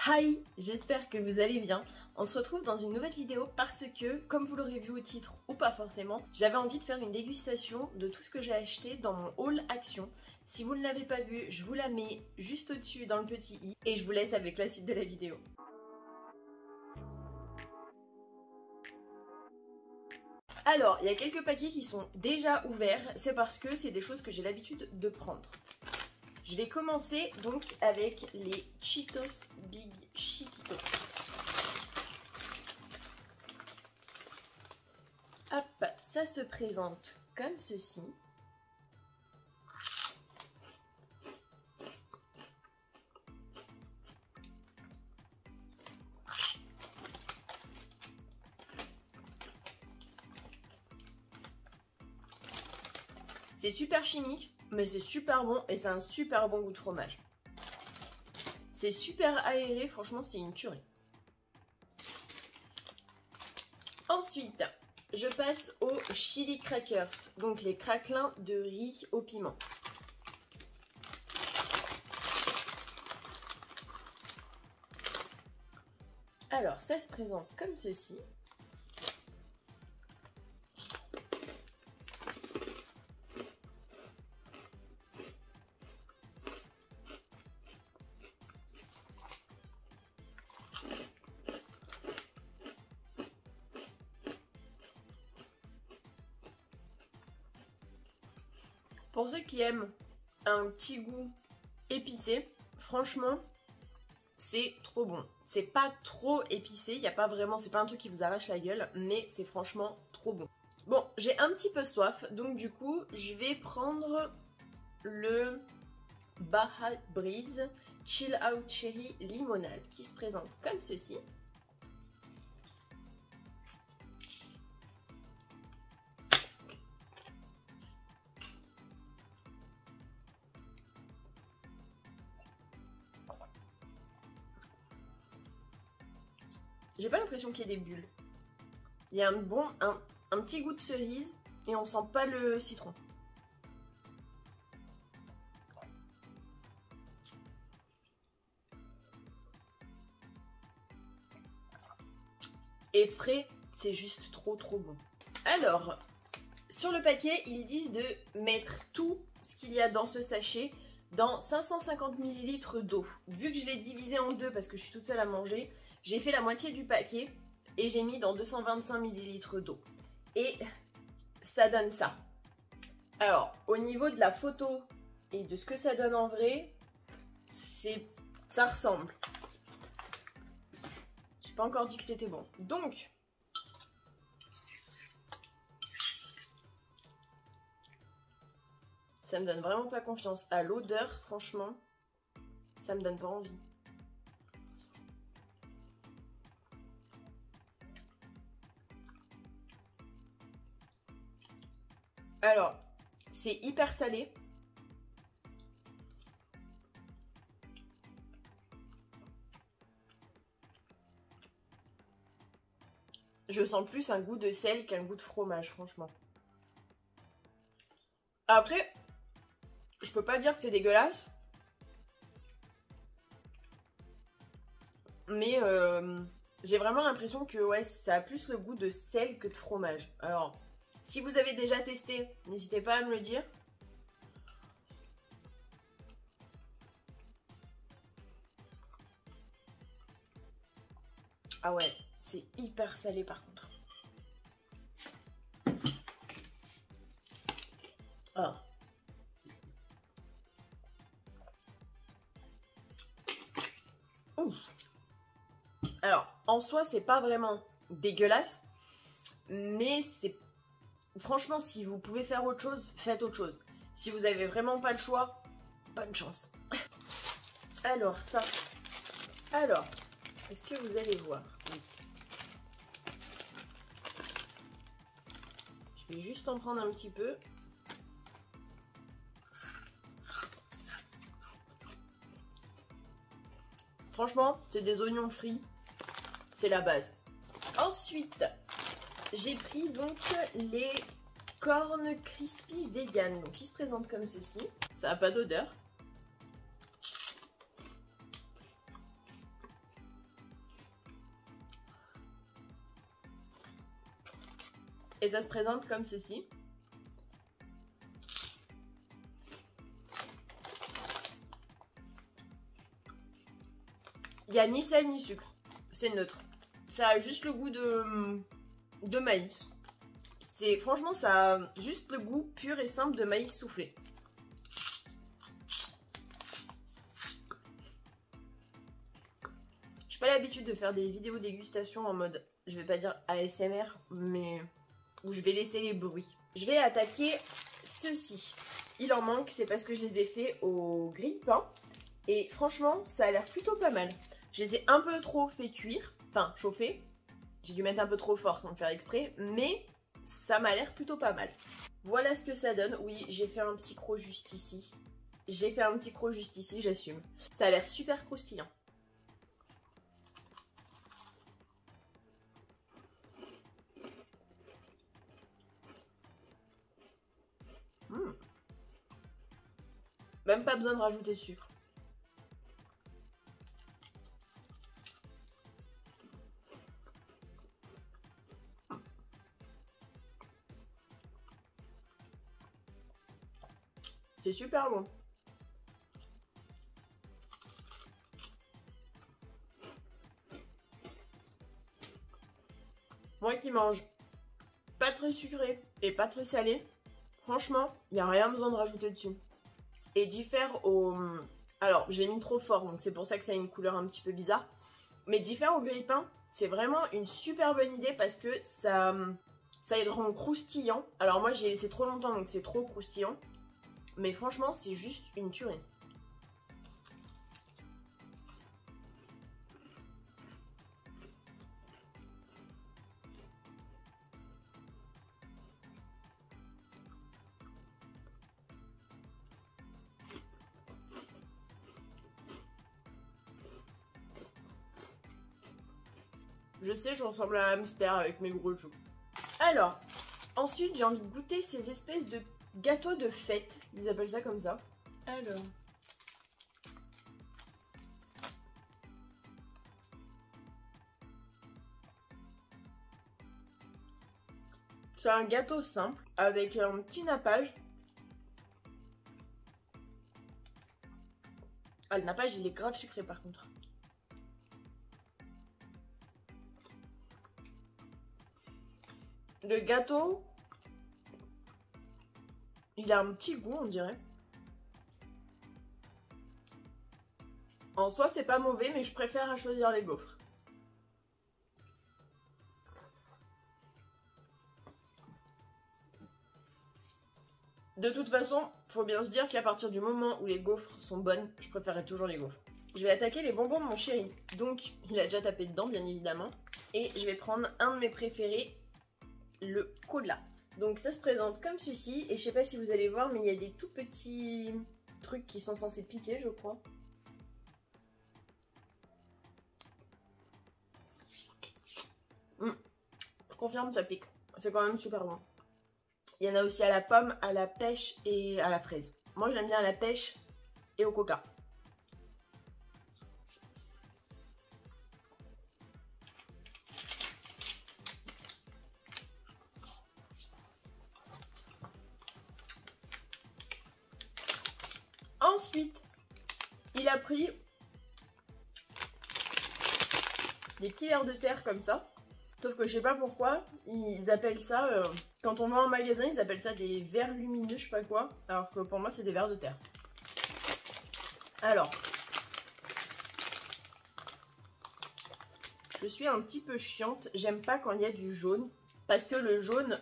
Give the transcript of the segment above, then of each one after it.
Hi, j'espère que vous allez bien. On se retrouve dans une nouvelle vidéo parce que, comme vous l'aurez vu au titre ou pas forcément, j'avais envie de faire une dégustation de tout ce que j'ai acheté dans mon haul Action. Si vous ne l'avez pas vu, je vous la mets juste au-dessus dans le petit i et je vous laisse avec la suite de la vidéo. Alors, il y a quelques paquets qui sont déjà ouverts, c'est parce que c'est des choses que j'ai l'habitude de prendre. Je vais commencer donc avec les Cheetos Big Chiquito. Hop, ça se présente comme ceci. C'est super chimique, mais c'est super bon et c'est un super bon goût de fromage. C'est super aéré, franchement c'est une tuerie. Ensuite, je passe aux chili crackers, donc les craquelins de riz au piment. Alors ça se présente comme ceci. Pour ceux qui aiment un petit goût épicé, franchement, c'est trop bon. C'est pas trop épicé, il y a pas vraiment, c'est pas un truc qui vous arrache la gueule, mais c'est franchement trop bon. Bon, j'ai un petit peu soif, donc du coup, je vais prendre le Baja Breeze Chill Out Cherry Limonade qui se présente comme ceci. J'ai pas l'impression qu'il y ait des bulles. Il y a un petit goût de cerise et on sent pas le citron. Et frais, c'est juste trop bon. Alors, sur le paquet, ils disent de mettre tout ce qu'il y a dans ce sachet dans 550 ml d'eau. Vu que je l'ai divisé en deux parce que je suis toute seule à manger, j'ai fait la moitié du paquet et j'ai mis dans 225 ml d'eau. Et ça donne ça. Alors, au niveau de la photo et de ce que ça donne en vrai, ça ressemble. J'ai pas encore dit que c'était bon. Donc, ça me donne vraiment pas confiance. À l'odeur, franchement, ça me donne pas envie. Alors, c'est hyper salé. Je sens plus un goût de sel qu'un goût de fromage, franchement. Après, je peux pas dire que c'est dégueulasse. Mais j'ai vraiment l'impression que ouais, ça a plus le goût de sel que de fromage. Alors, si vous avez déjà testé, n'hésitez pas à me le dire. Ah ouais, c'est hyper salé par contre. Ah. Ouf. Alors, en soi, c'est pas vraiment dégueulasse, mais c'est... Franchement, si vous pouvez faire autre chose, faites autre chose. Si vous avez vraiment pas le choix, bonne chance. Alors, ça... Alors, est-ce que vous allez voir? Oui. Je vais juste en prendre un petit peu. Franchement, c'est des oignons frits. C'est la base. Ensuite, j'ai pris donc les corn crispy vegan. Donc, ils se présentent comme ceci. Ça n'a pas d'odeur. Et ça se présente comme ceci. Il n'y a ni sel ni sucre. C'est neutre. Ça a juste le goût de maïs. Franchement, ça a juste le goût pur et simple de maïs soufflé. J'ai pas l'habitude de faire des vidéos dégustation en mode, je vais pas dire ASMR, mais où je vais laisser les bruits. Je vais attaquer ceux-ci. Il en manque, c'est parce que je les ai fait au grille-pain. Et franchement, ça a l'air plutôt pas mal. Je les ai un peu trop fait cuire, enfin chauffer. J'ai dû mettre un peu trop fort sans le faire exprès, mais ça m'a l'air plutôt pas mal. Voilà ce que ça donne. Oui, j'ai fait un petit croc juste ici. J'ai fait un petit croc juste ici, j'assume. Ça a l'air super croustillant. Même pas besoin de rajouter de sucre. C'est super bon. Moi qui mange pas très sucré et pas très salé, franchement, il n'y a rien besoin de rajouter dessus. Et diffère au... Alors, je l'ai mis trop fort, donc c'est pour ça que ça a une couleur un petit peu bizarre. Mais diffère au grille-pain, c'est vraiment une super bonne idée parce que ça le rend croustillant. Alors moi, j'ai laissé trop longtemps, donc c'est trop croustillant. Mais franchement, c'est juste une tuerie. Je sais, je ressemble à un hamster avec mes gros joues. Alors, ensuite, j'ai envie de goûter ces espèces de gâteaux de fête. Ils appellent ça comme ça. Alors... c'est un gâteau simple avec un petit nappage. Ah, le nappage, il est grave sucré par contre. Le gâteau, il a un petit goût, on dirait. En soi, c'est pas mauvais, mais je préfère à choisir les gaufres. De toute façon, faut bien se dire qu'à partir du moment où les gaufres sont bonnes, je préférerais toujours les gaufres. Je vais attaquer les bonbons de mon chéri. Donc, il a déjà tapé dedans, bien évidemment. Et je vais prendre un de mes préférés, le cola. Donc ça se présente comme ceci. Et je sais pas si vous allez voir, mais il y a des tout petits trucs qui sont censés piquer, je crois. Je confirme, ça pique. C'est quand même super bon. Il y en a aussi à la pomme, à la pêche et à la fraise. Moi, j'aime bien à la pêche et au coca. Ensuite, il a pris des petits vers de terre comme ça. Sauf que je sais pas pourquoi, ils appellent ça, quand on va en magasin, ils appellent ça des vers lumineux, je sais pas quoi. Alors que pour moi, c'est des vers de terre. Alors, je suis un petit peu chiante, j'aime pas quand il y a du jaune. Parce que le jaune,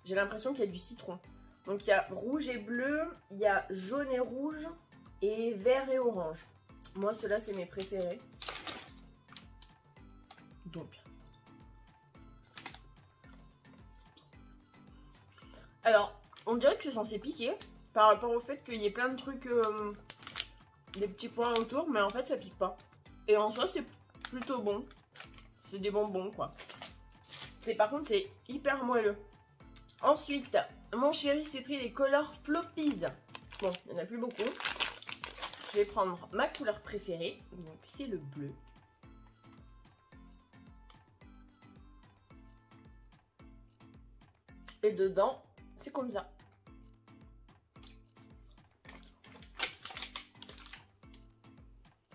j'ai l'impression qu'il y a du citron. Donc il y a rouge et bleu, il y a jaune et rouge, et vert et orange. Moi, ceux-là, c'est mes préférés. Donc... alors, on dirait que c'est censé piquer par rapport au fait qu'il y ait plein de trucs, des petits points autour, mais en fait ça pique pas. Et en soi c'est plutôt bon. C'est des bonbons quoi. Par contre c'est hyper moelleux. Ensuite, mon chéri s'est pris les Color Floppies. Bon, il n'y en a plus beaucoup. Je vais prendre ma couleur préférée, donc c'est le bleu. Et dedans, c'est comme ça.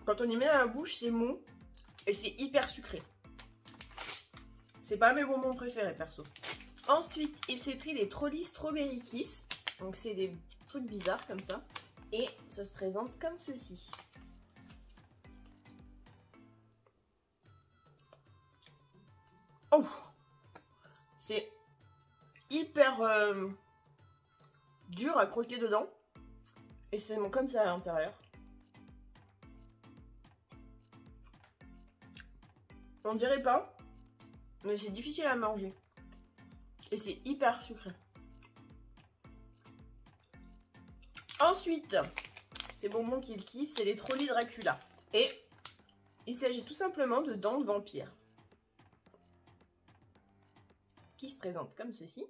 Quand on y met dans la bouche, c'est mou et c'est hyper sucré. C'est pas mes bonbons préférés perso. Ensuite, il s'est pris les Trolli Strawberry Kiss. Donc c'est des trucs bizarres comme ça. Et ça se présente comme ceci. Oh, c'est hyper dur à croquer dedans. Et c'est comme ça à l'intérieur. On dirait pas, mais c'est difficile à manger. Et c'est hyper sucré. Ensuite, ces bonbons qu'il kiffe, c'est les Trolli Dracula. Et il s'agit tout simplement de dents de vampire. Qui se présente comme ceci.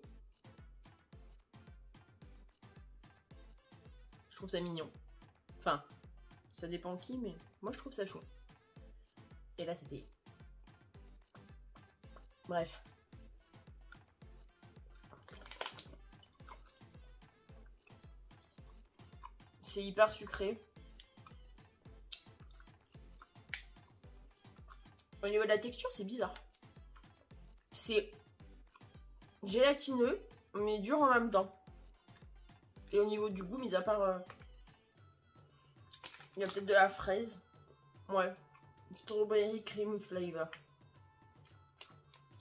Je trouve ça mignon. Enfin, ça dépend qui, mais moi je trouve ça chou. Et là, c'était... Bref. C'est hyper sucré. Au niveau de la texture, c'est bizarre. C'est gélatineux, mais dur en même temps. Et au niveau du goût, mis à part... il y a peut-être de la fraise. Ouais. Strawberry cream flavor.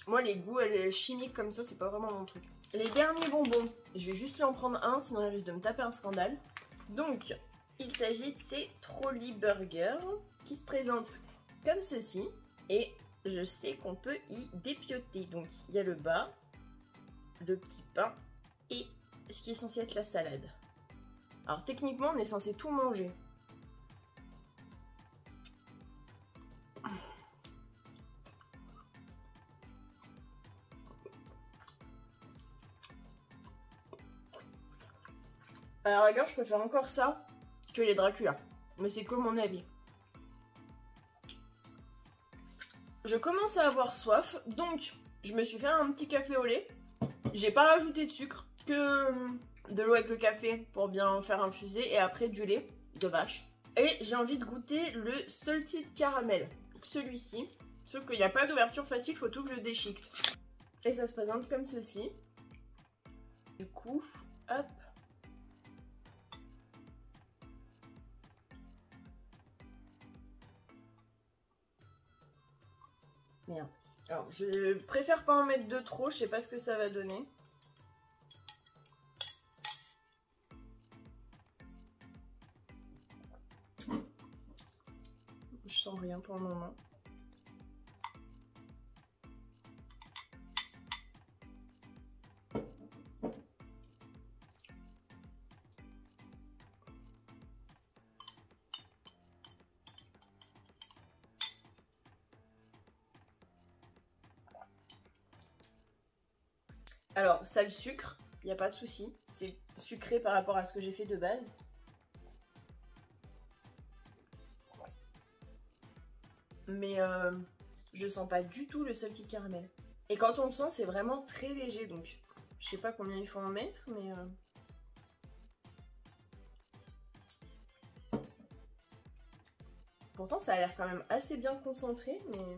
Moi, les goûts chimiques comme ça, c'est pas vraiment mon truc. Les derniers bonbons, je vais juste lui en prendre un, sinon il risque de me taper un scandale. Donc, il s'agit de ces Trolli Burger qui se présentent comme ceci. Et je sais qu'on peut y dépioter. Donc, il y a le bas, le petit pain et ce qui est censé être la salade. Alors, techniquement, on est censé tout manger. À la rigueur, je préfère encore ça que les Dracula. Mais c'est que mon avis. Je commence à avoir soif, donc je me suis fait un petit café au lait. J'ai pas rajouté de sucre, que de l'eau avec le café pour bien faire infuser et après du lait de vache. Et j'ai envie de goûter le Salted Caramel, celui-ci. Sauf qu'il n'y a pas d'ouverture facile, faut tout que je déchiquete. Et ça se présente comme ceci. Du coup, hop. Merde. Alors, je préfère pas en mettre de trop, je sais pas ce que ça va donner. Je sens rien pour le moment. Alors, ça le sucre, il n'y a pas de souci. C'est sucré par rapport à ce que j'ai fait de base. Mais je sens pas du tout le salty caramel. Et quand on le sent, c'est vraiment très léger. Donc, je sais pas combien il faut en mettre, mais... Pourtant, ça a l'air quand même assez bien concentré, mais...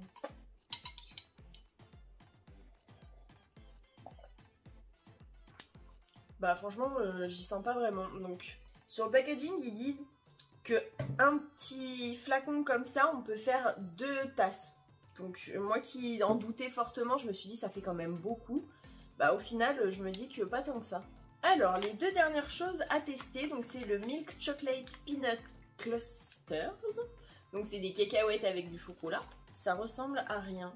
Bah franchement, j'y sens pas vraiment. Donc, sur le packaging, ils disent que un petit flacon comme ça, on peut faire 2 tasses. Donc, moi qui en doutais fortement, je me suis dit, ça fait quand même beaucoup. Bah au final, je me dis que pas tant que ça. Alors, les 2 dernières choses à tester, donc c'est le Milk Chocolate Peanut Clusters. Donc c'est des cacahuètes avec du chocolat. Ça ressemble à rien.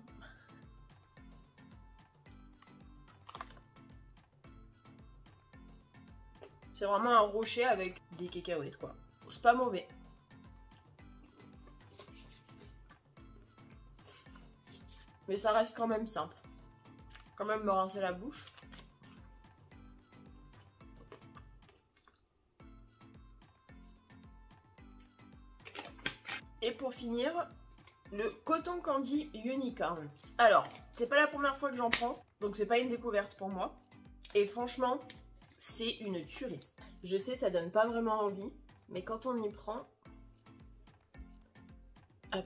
C'est vraiment un rocher avec des cacahuètes quoi. C'est pas mauvais. Mais ça reste quand même simple. Quand même me rincer la bouche. Et pour finir, le Cotton Candy Unicorn. Alors, c'est pas la première fois que j'en prends, donc c'est pas une découverte pour moi. Et franchement, c'est une tuerie. Je sais, ça donne pas vraiment envie, mais quand on y prend... Hop.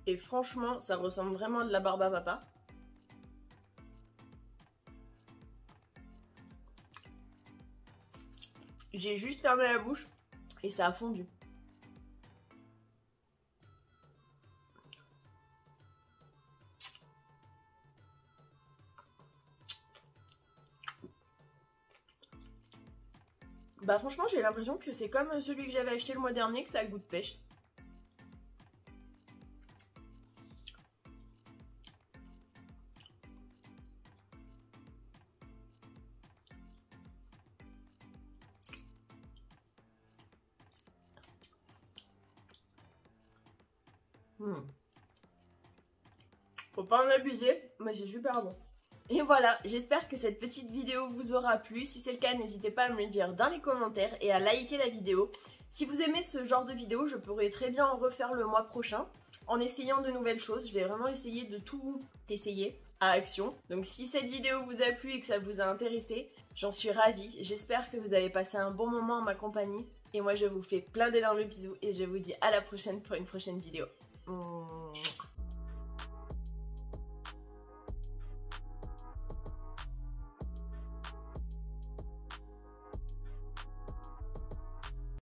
Et franchement, ça ressemble vraiment à de la barbe à papa. J'ai juste fermé la bouche et ça a fondu. Bah franchement, j'ai l'impression que c'est comme celui que j'avais acheté le mois dernier, que ça a le goût de pêche. Faut pas en abuser, mais c'est super bon. Et voilà, j'espère que cette petite vidéo vous aura plu. Si c'est le cas, n'hésitez pas à me le dire dans les commentaires et à liker la vidéo. Si vous aimez ce genre de vidéo, je pourrais très bien en refaire le mois prochain en essayant de nouvelles choses. Je vais vraiment essayer de tout essayer à Action. Donc si cette vidéo vous a plu et que ça vous a intéressé, j'en suis ravie. J'espère que vous avez passé un bon moment en ma compagnie. Et moi, je vous fais plein d'énormes bisous et je vous dis à la prochaine pour une prochaine vidéo.